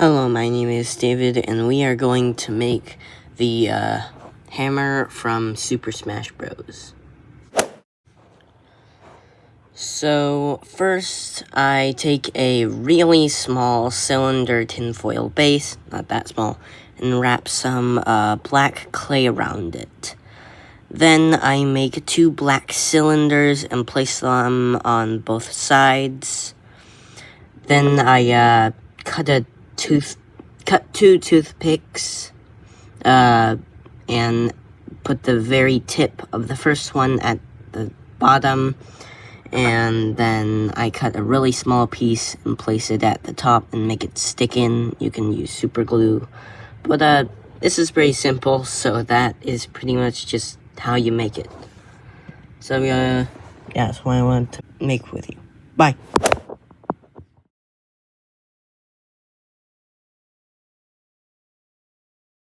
Hello, my name is David, and we are going to make the hammer from Super Smash Bros. So, first, I take a really small cylinder tinfoil base, not that small, and wrap some black clay around it. Then I make 2 black cylinders and place them on both sides. Then I cut 2 toothpicks, and put the very tip of the first one at the bottom, and then I cut a really small piece and place it at the top and make it stick in. You can use super glue, but this is pretty simple, so that is pretty much just how you make it. So yeah, that's what I wanted to make with you. Bye.